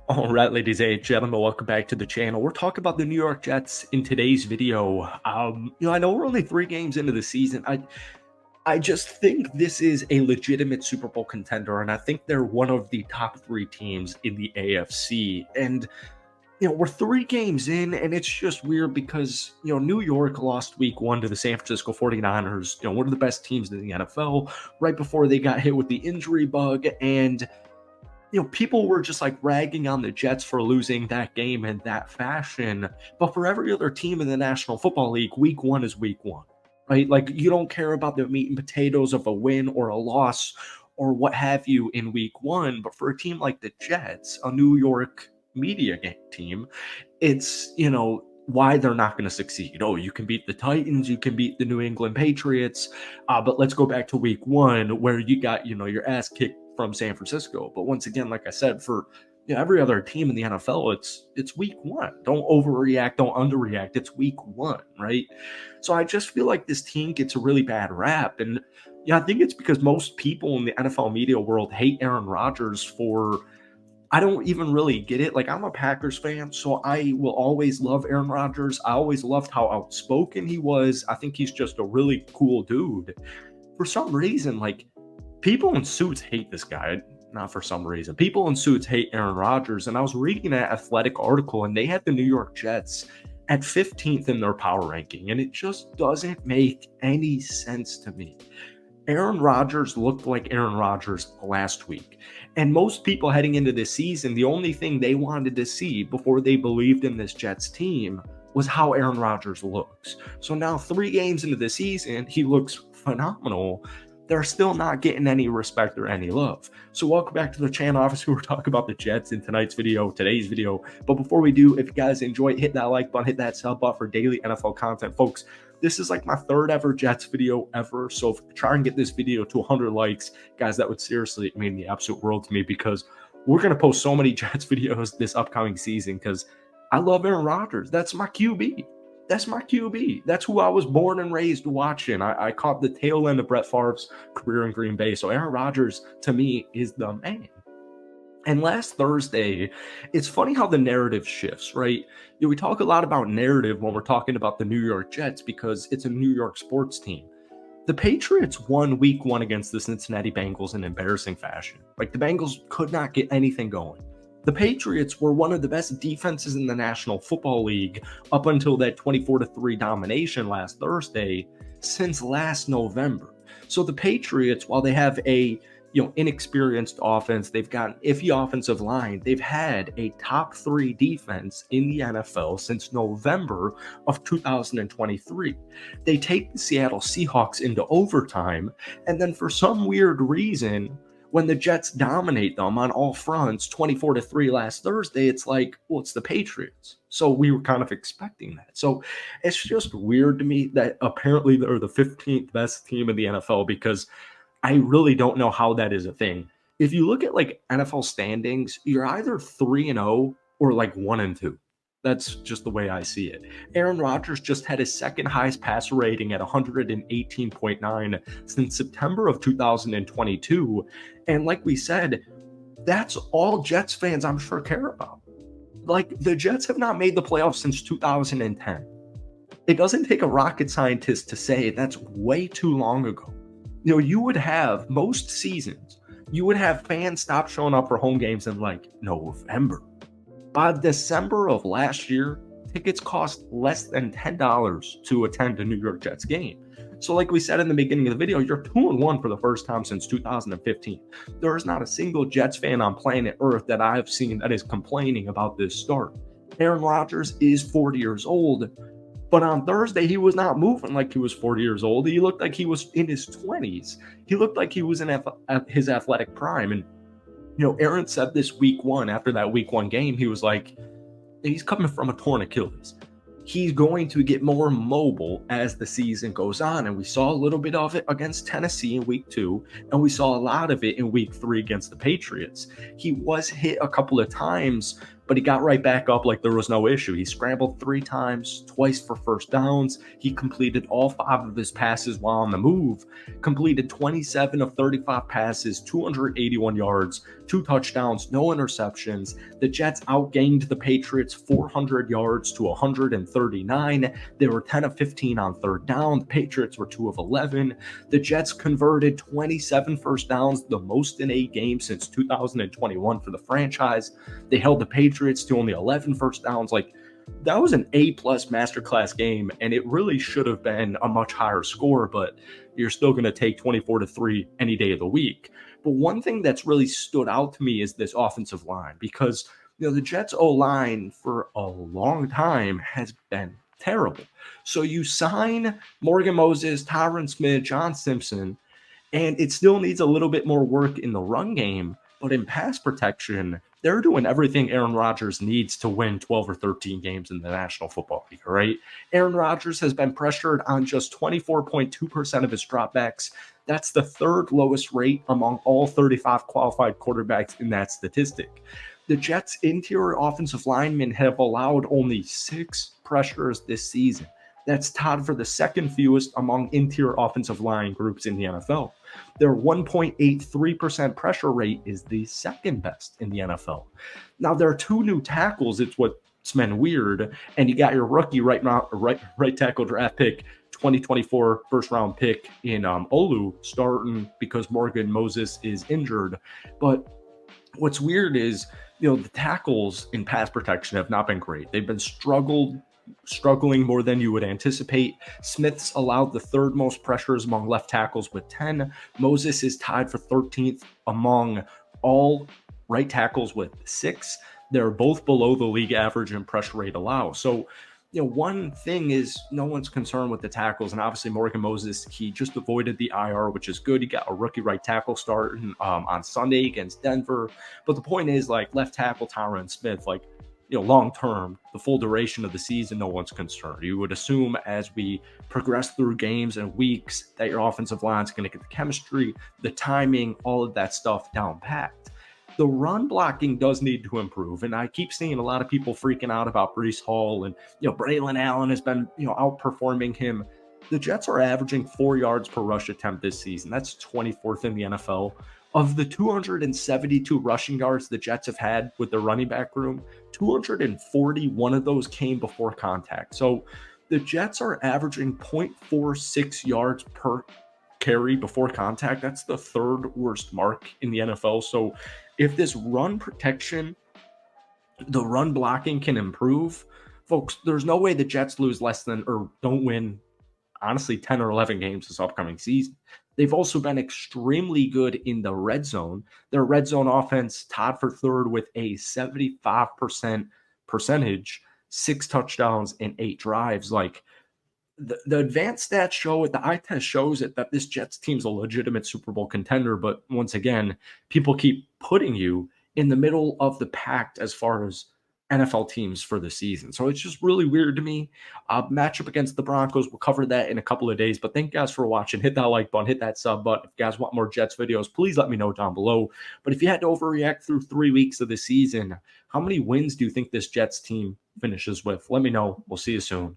All right, ladies and gentlemen, welcome back to the channel. We're talking about the New York Jets in today's video. I know we're only 3 games into the season. I just think this is a legitimate Super Bowl contender, and I think they're one of the top 3 teams in the AFC. And we're 3 games in, and it's just weird because New York lost week 1 to the San Francisco 49ers, one of the best teams in the NFL, right before they got hit with the injury bug. And people were just like ragging on the Jets for losing that game in that fashion. But for every other team in the National Football League, week 1 is week 1, right? Like, you don't care about the meat and potatoes of a win or a loss or what have you in week 1. But for a team like the Jets, a New York media team, it's, why they're not going to succeed. Oh, you can beat the Titans, you can beat the New England Patriots, but let's go back to week 1 where you got your ass kicked from San Francisco. But once again, like I said, for every other team in the NFL, it's week 1. Don't overreact, don't underreact. It's week 1, right? So I just feel like this team gets a really bad rap, and I think it's because most people in the NFL media world hate Aaron Rodgers for. I don't even really get it. Like, I'm a Packers fan, so I will always love Aaron Rodgers. I always loved how outspoken he was. I think he's just a really cool dude. For some reason, like, people in suits hate this guy. Not for some reason. People in suits hate Aaron Rodgers. And I was reading an Athletic article, and they had the New York Jets at 15th in their power ranking. And it just doesn't make any sense to me. Aaron Rodgers looked like Aaron Rodgers last week. And most people heading into this season, the only thing they wanted to see before they believed in this Jets team was how Aaron Rodgers looks. So now 3 games into the season, he looks phenomenal. They're still not getting any respect or any love. So welcome back to the channel. Obviously, we're talking about the Jets in today's video. But before we do, if you guys enjoy, hit that like button, hit that sub button for daily NFL content. Folks, this is like my 3rd ever Jets video ever. So try and get this video to 100 likes. Guys, that would seriously mean the absolute world to me, because we're going to post so many Jets videos this upcoming season because I love Aaron Rodgers. That's my QB. That's my QB. That's who I was born and raised watching. I caught the tail end of Brett Favre's career in Green Bay. So Aaron Rodgers, to me, is the man. And last Thursday, it's funny how the narrative shifts, right? We talk a lot about narrative when we're talking about the New York Jets because it's a New York sports team. The Patriots won week 1 against the Cincinnati Bengals in embarrassing fashion. Like, the Bengals could not get anything going. The Patriots were one of the best defenses in the National Football League up until that 24-3 domination last Thursday since last November. So the Patriots, while they have a inexperienced offense, they've got an iffy offensive line, they've had a top 3 defense in the NFL since November of 2023. They take the Seattle Seahawks into overtime, and then for some weird reason, when the Jets dominate them on all fronts 24-3 last Thursday, it's like, well, it's the Patriots. So we were kind of expecting that. So it's just weird to me that apparently they're the 15th best team in the NFL, because I really don't know how that is a thing. If you look at like NFL standings, you're either 3-0 or like 1-2. That's just the way I see it. Aaron Rodgers just had his 2nd highest passer rating at 118.9 since September of 2022. And like we said, that's all Jets fans, I'm sure, care about. Like, the Jets have not made the playoffs since 2010. It doesn't take a rocket scientist to say that's way too long ago. You would have, most seasons, you would have fans stop showing up for home games in like November. By December of last year, tickets cost less than $10 to attend a New York Jets game. So like we said in the beginning of the video, you're 2-1 for the first time since 2015. There is not a single Jets fan on planet Earth that I've seen that is complaining about this start. Aaron Rodgers is 40 years old, but on Thursday, he was not moving like he was 40 years old. He looked like he was in his 20s. He looked like he was in his athletic prime. And Aaron said this week 1, after that week 1 game, he was like, he's coming from a torn Achilles. He's going to get more mobile as the season goes on. And we saw a little bit of it against Tennessee in week 2, and we saw a lot of it in week 3 against the Patriots. He was hit a couple of times but he got right back up like there was no issue. He scrambled 3 times, twice for first downs. He completed all 5 of his passes while on the move, completed 27 of 35 passes, 281 yards, 2 touchdowns, no interceptions. The Jets outgained the Patriots 400 yards to 139. They were 10 of 15 on third down. The Patriots were 2 of 11. The Jets converted 27 first downs, the most in 8 games since 2021 for the franchise. They held the Patriots to only 11 first downs. Like, that was an A-plus masterclass game, and it really should have been a much higher score, but you're still going to take 24-3 any day of the week. But one thing that's really stood out to me is this offensive line, because the Jets O-line for a long time has been terrible. So you sign Morgan Moses, Tyron Smith, John Simpson, and it still needs a little bit more work in the run game, but in pass protection, they're doing everything Aaron Rodgers needs to win 12 or 13 games in the National Football League, right? Aaron Rodgers has been pressured on just 24.2% of his dropbacks. That's the 3rd lowest rate among all 35 qualified quarterbacks in that statistic. The Jets' interior offensive linemen have allowed only 6 pressures this season. That's tied for the 2nd fewest among interior offensive line groups in the NFL. Their 1.83% pressure rate is the 2nd best in the NFL. Now, there are 2 new tackles. It's what's been weird. And you got your rookie right tackle draft pick, 2024 first-round pick in Olu starting because Morgan Moses is injured. But what's weird is, the tackles in pass protection have not been great. They've been struggling more than you would anticipate. Smith's allowed the 3rd most pressures among left tackles with 10. Moses is tied for 13th among all right tackles with 6. They're both below the league average in pressure rate allowed. So, one thing is no one's concerned with the tackles, and obviously Morgan Moses, he just avoided the IR, which is good. He got a rookie right tackle starting on Sunday against Denver. But the point is, like, left tackle Tyron Smith, like, long term, the full duration of the season, no one's concerned. You would assume as we progress through games and weeks that your offensive line is going to get the chemistry, the timing, all of that stuff down packed. The run blocking does need to improve, and I keep seeing a lot of people freaking out about Breece Hall, and Braylon Allen has been outperforming him. The Jets are averaging 4 yards per rush attempt this season. That's 24th in the NFL. Of the 272 rushing yards the Jets have had with their running back room, 241 of those came before contact. So the Jets are averaging 0.46 yards per carry before contact. That's the 3rd worst mark in the NFL. So if this run protection, the run blocking can improve, folks, there's no way the Jets lose less than or don't win, honestly, 10 or 11 games this upcoming season. They've also been extremely good in the red zone. Their red zone offense tied for 3rd with a 75% percentage, 6 touchdowns and 8 drives. Like, the advanced stats show it, the eye test shows it, that this Jets team's a legitimate Super Bowl contender. But once again, people keep putting you in the middle of the pack as far as NFL teams for the season. So it's just really weird to me. Matchup against the Broncos, we'll cover that in a couple of days. But thank you guys for watching. Hit that like button, hit that sub button. If you guys want more Jets videos, please let me know down below. But if you had to overreact through 3 weeks of the season, how many wins do you think this Jets team finishes with? Let me know. We'll see you soon.